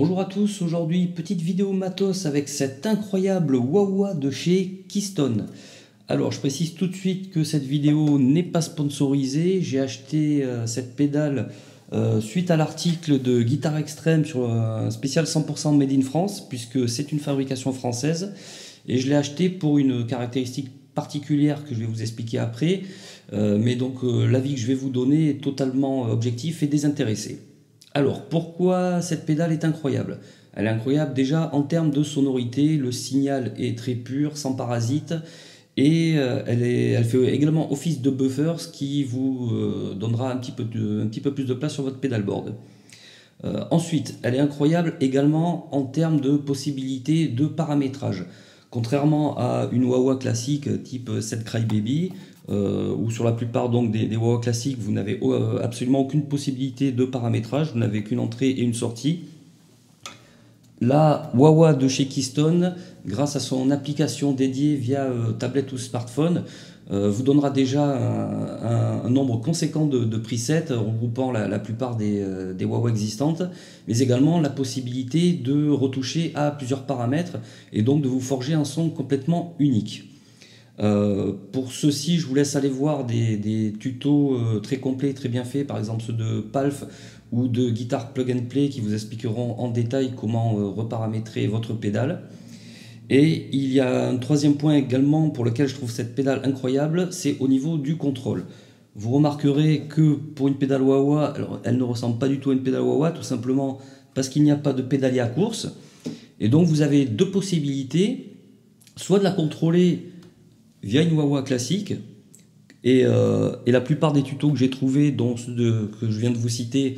Bonjour à tous, aujourd'hui petite vidéo matos avec cette incroyable wah-wah de chez Keystone. Alors je précise tout de suite que cette vidéo n'est pas sponsorisée, j'ai acheté cette pédale suite à l'article de Guitare Extrême sur un spécial 100% Made in France, puisque c'est une fabrication française, et je l'ai acheté pour une caractéristique particulière que je vais vous expliquer après, mais donc l'avis que je vais vous donner est totalement objectif et désintéressé. Alors, pourquoi cette pédale est incroyable? Elle est incroyable déjà en termes de sonorité, le signal est très pur, sans parasite, et elle fait également office de buffer, ce qui vous donnera un petit peu plus de place sur votre pédalboard. Ensuite, elle est incroyable également en termes de possibilités de paramétrage. Contrairement à une wah-wah classique type Set Crybaby, ou sur la plupart donc des wah-wah classiques, vous n'avez absolument aucune possibilité de paramétrage, vous n'avez qu'une entrée et une sortie. La wah-wah de chez Keystone, grâce à son application dédiée via tablette ou smartphone, vous donnera déjà un nombre conséquent de presets regroupant la plupart des wah-wah existantes, mais également la possibilité de retoucher à plusieurs paramètres et donc de vous forger un son complètement unique. Pour ceci, je vous laisse aller voir des tutos très complets, très bien faits, par exemple ceux de Palf ou de Guitar Plug and Play qui vous expliqueront en détail comment reparamétrer votre pédale. Et il y a un troisième point également pour lequel je trouve cette pédale incroyable, c'est au niveau du contrôle. Vous remarquerez que pour une pédale wah-wah, alors elle ne ressemble pas du tout à une pédale wah-wah, tout simplement parce qu'il n'y a pas de pédalier à course. Et donc vous avez deux possibilités, soit de la contrôler via une wah-wah classique, et la plupart des tutos que j'ai trouvés, dont ceux que je viens de vous citer,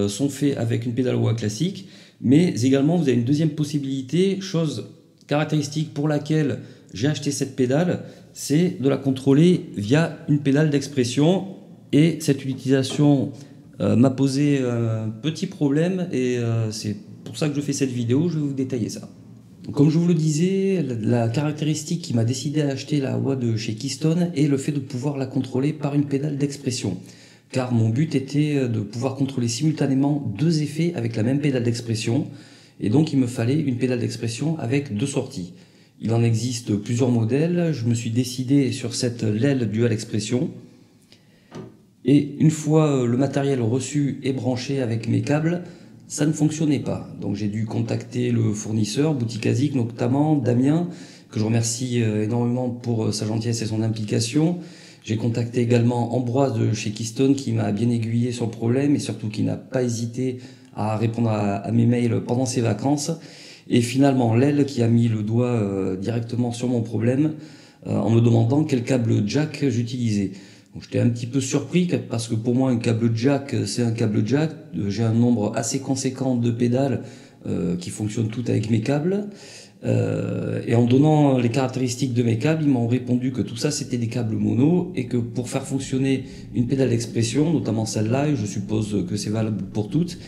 sont faits avec une pédale wah-wah classique, mais également vous avez une deuxième possibilité, chose caractéristique pour laquelle j'ai acheté cette pédale, c'est de la contrôler via une pédale d'expression, et cette utilisation m'a posé un petit problème, et c'est pour ça que je fais cette vidéo, je vais vous détailler ça. Comme je vous le disais, la caractéristique qui m'a décidé à acheter la wah de chez Keystone est le fait de pouvoir la contrôler par une pédale d'expression. Car mon but était de pouvoir contrôler simultanément deux effets avec la même pédale d'expression. Et donc il me fallait une pédale d'expression avec deux sorties. Il en existe plusieurs modèles. Je me suis décidé sur cette LEL Dual Expression. Et une fois le matériel reçu et branché avec mes câbles, ça ne fonctionnait pas. Donc j'ai dû contacter le fournisseur, Boutique ASIC notamment, Damien, que je remercie énormément pour sa gentillesse et son implication. J'ai contacté également Ambroise de chez Keystone qui m'a bien aiguillé sur le problème et surtout qui n'a pas hésité à répondre à mes mails pendant ses vacances. Et finalement l'EL qui a mis le doigt directement sur mon problème en me demandant quel câble jack j'utilisais. J'étais un petit peu surpris parce que pour moi un câble jack c'est un câble jack. J'ai un nombre assez conséquent de pédales qui fonctionnent toutes avec mes câbles. Et en donnant les caractéristiques de mes câbles, ils m'ont répondu que tout ça c'était des câbles mono et que pour faire fonctionner une pédale d'expression, notamment celle-là, et je suppose que c'est valable pour toutes,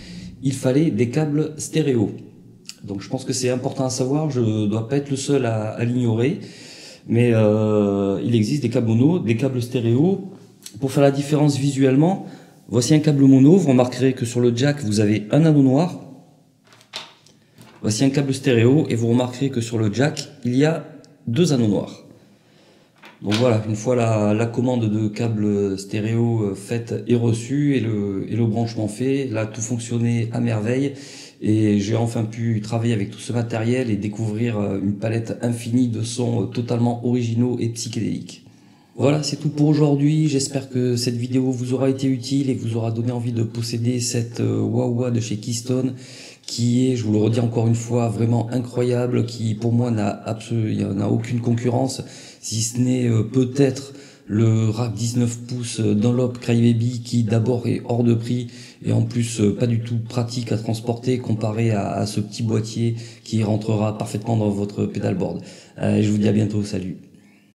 il fallait des câbles stéréo. Donc je pense que c'est important à savoir, je ne dois pas être le seul à l'ignorer. Mais il existe des câbles mono, des câbles stéréo. Pour faire la différence visuellement, voici un câble mono. Vous remarquerez que sur le jack, vous avez un anneau noir. Voici un câble stéréo et vous remarquerez que sur le jack, il y a deux anneaux noirs. Donc voilà, une fois la commande de câble stéréo faite et reçue et le branchement fait, là tout fonctionnait à merveille. Et j'ai enfin pu travailler avec tout ce matériel et découvrir une palette infinie de sons totalement originaux et psychédéliques. Voilà, c'est tout pour aujourd'hui. J'espère que cette vidéo vous aura été utile et vous aura donné envie de posséder cette wah-wah de chez Keystone qui est, je vous le redis encore une fois, vraiment incroyable, qui pour moi n'a aucune concurrence, si ce n'est peut-être le rack 19 pouces Dunlop Crybaby qui d'abord est hors de prix et en plus pas du tout pratique à transporter comparé à ce petit boîtier qui rentrera parfaitement dans votre pédalboard. Je vous dis à bientôt, salut.